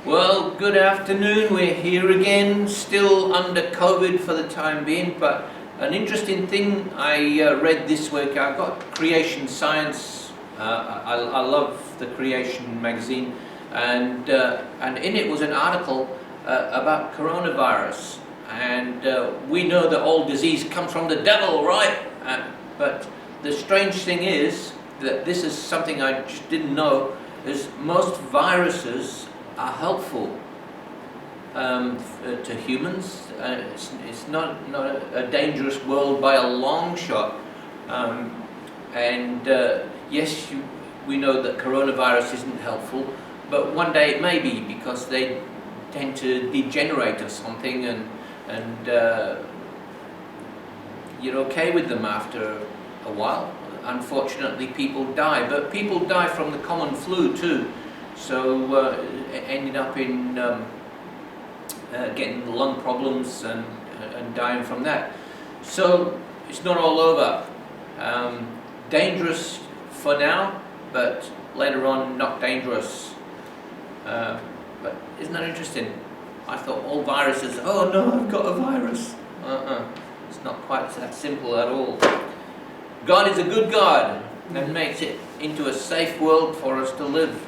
Well, good afternoon. We're here again, still under COVID for the time being, but an interesting thing I read this week. I got Creation Science. I love the Creation magazine, and in it was an article about coronavirus. And we know that all disease comes from the devil, right? But the strange thing is that this is something I just didn't know, is most viruses are helpful to humans. It's not a dangerous world by a long shot. Yes, we know that coronavirus isn't helpful, but one day it may be, because they tend to degenerate or something, and you're okay with them after a while. Unfortunately, people die, but people die from the common flu too. So ending up in getting lung problems and dying from that. So it's not all over. Dangerous for now, but later on not dangerous. But isn't that interesting? I thought all viruses, oh no, I've got a virus. It's not quite that simple at all. God is a good God and makes it into a safe world for us to live.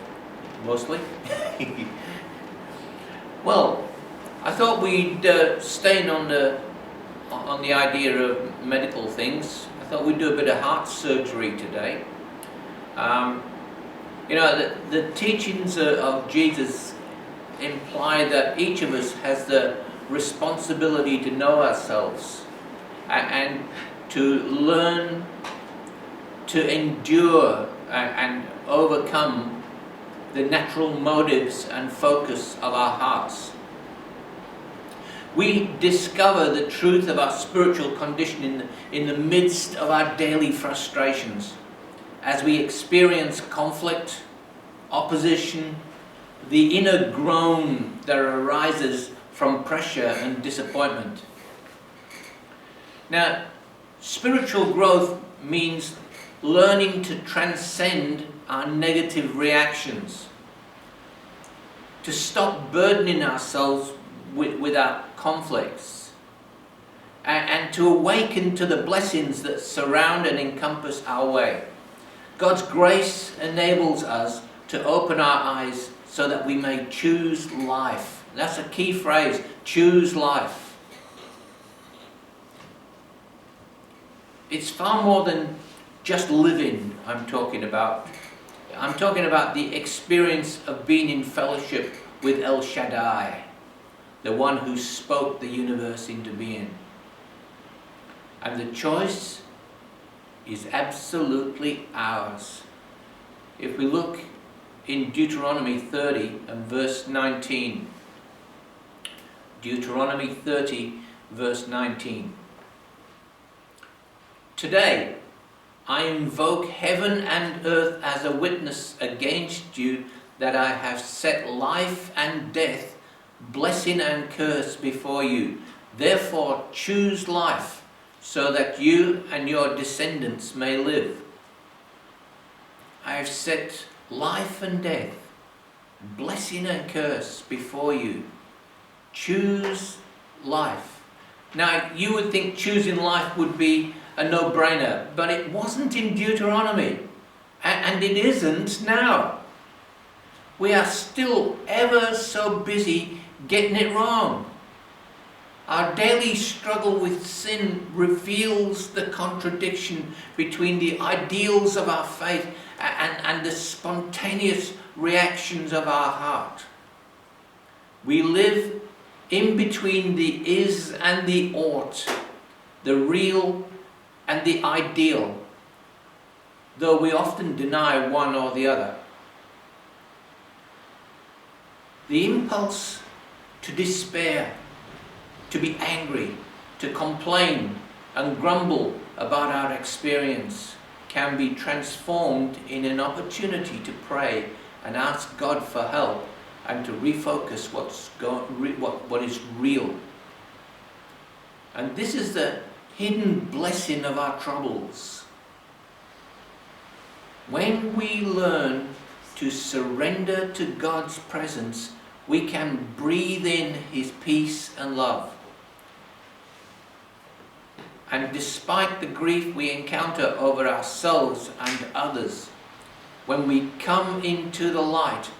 Mostly. Well, I thought we'd stay on the idea of medical things. I thought we'd do a bit of heart surgery today. The teachings of Jesus imply that each of us has the responsibility to know ourselves and to learn to endure and overcome the natural motives and focus of our hearts. We discover the truth of our spiritual condition in the midst of our daily frustrations, as we experience conflict, opposition, the inner groan that arises from pressure and disappointment. Now, spiritual growth means learning to transcend our negative reactions, to stop burdening ourselves with our conflicts, and to awaken to the blessings that surround and encompass our way. God's grace enables us to open our eyes so that we may choose life. That's a key phrase, choose life. It's far more than just living I'm talking about. I'm talking about the experience of being in fellowship with El Shaddai, the one who spoke the universe into being. And the choice is absolutely ours. If we look in Deuteronomy 30 and verse 19. Deuteronomy 30 verse 19. Today, I invoke heaven and earth as a witness against you that I have set life and death, blessing and curse before you. Therefore choose life, so that you and your descendants may live. I have set life and death, blessing and curse before you. Choose life. Now, you would think choosing life would be a no-brainer, but it wasn't in Deuteronomy, and it isn't now. We are still ever so busy getting it wrong. Our daily struggle with sin reveals the contradiction between the ideals of our faith and the spontaneous reactions of our heart. We live in between the is and the ought, the real and the ideal, though we often deny one or the other. The impulse to despair, to be angry, to complain and grumble about our experience can be transformed in an opportunity to pray and ask God for help and to refocus what is real. And this is the hidden blessing of our troubles. When we learn to surrender to God's presence, we can breathe in His peace and love. And despite the grief we encounter over ourselves and others, when we come into the light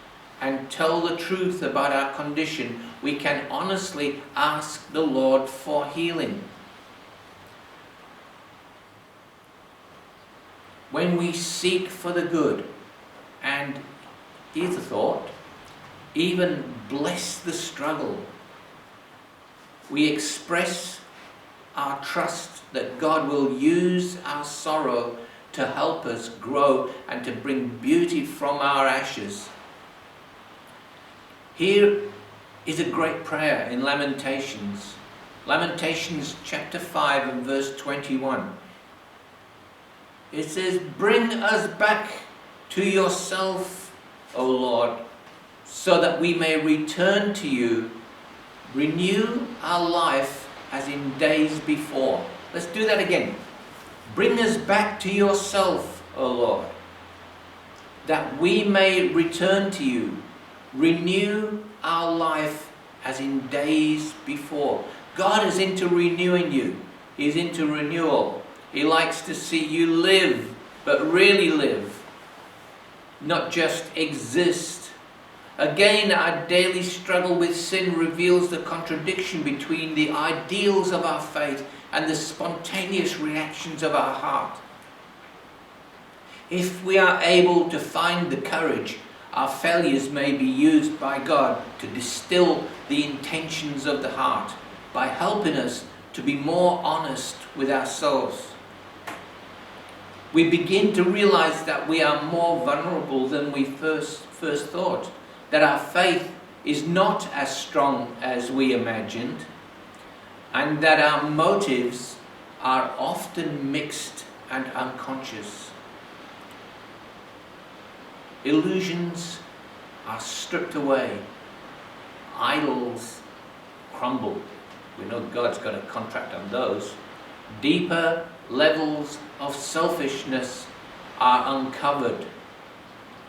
and tell the truth about our condition, we can honestly ask the Lord for healing. When we seek for the good, and here's a thought, even bless the struggle, we express our trust that God will use our sorrow to help us grow and to bring beauty from our ashes. Here is a great prayer in Lamentations. Lamentations chapter 5 and verse 21. It says, "Bring us back to yourself, O Lord, so that we may return to you. Renew our life as in days before." Let's do that again. Bring us back to yourself, O Lord, that we may return to you. Renew our life as in days before. God is into renewing you. He's into renewal. He likes to see you live, but really live, not just exist. Again, our daily struggle with sin reveals the contradiction between the ideals of our faith and the spontaneous reactions of our heart. If we are able to find the courage, our failures may be used by God to distill the intentions of the heart by helping us to be more honest with ourselves. We begin to realize that we are more vulnerable than we first thought, that our faith is not as strong as we imagined, and that our motives are often mixed and unconscious. Illusions are stripped away. Idols crumble. We know God's got a contract on those. Deeper levels of selfishness are uncovered.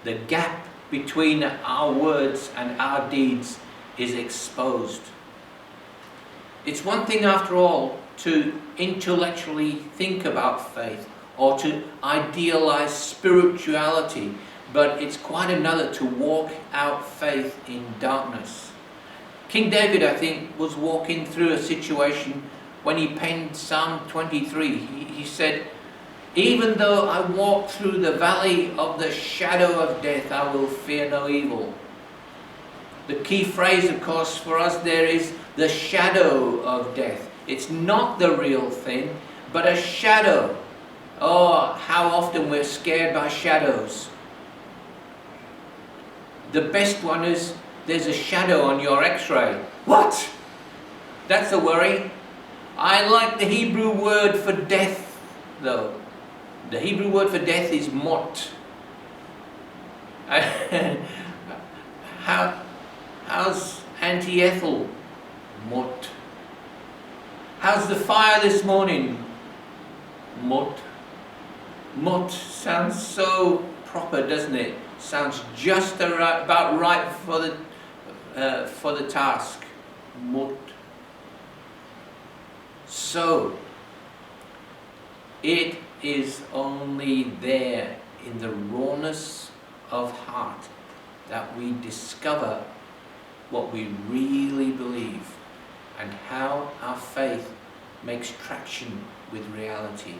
The gap between our words and our deeds is exposed. It's one thing, after all, to intellectually think about faith or to idealize spirituality, but it's quite another to walk out faith in darkness. King David, I think, was walking through a situation when he penned Psalm 23. He said, "Even though I walk through the valley of the shadow of death, I will fear no evil." The key phrase, of course, for us there is the shadow of death. It's not the real thing, but a shadow. Oh, how often we're scared by shadows. The best one is, there's a shadow on your x-ray. What? That's a worry. I like the Hebrew word for death, though. The Hebrew word for death is mot. How's Auntie Ethel? Mot. How's the fire this morning? Mot. Mot sounds so proper, doesn't it? Sounds just about right for the task. Mot. So, it is only there in the rawness of heart that we discover what we really believe and how our faith makes traction with reality.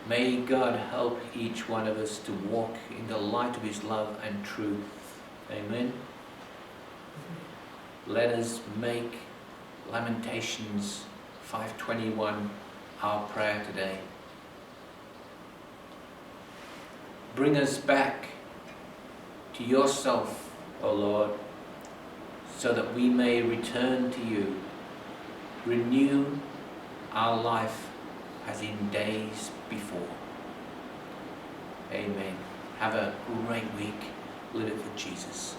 May God help each one of us to walk in the light of His love and truth. Amen. Let us make Lamentations 5:21 our prayer today. Bring us back to yourself, O Lord, so that we may return to you. Renew our life as in days before. Amen. Have a great week. Live it for Jesus.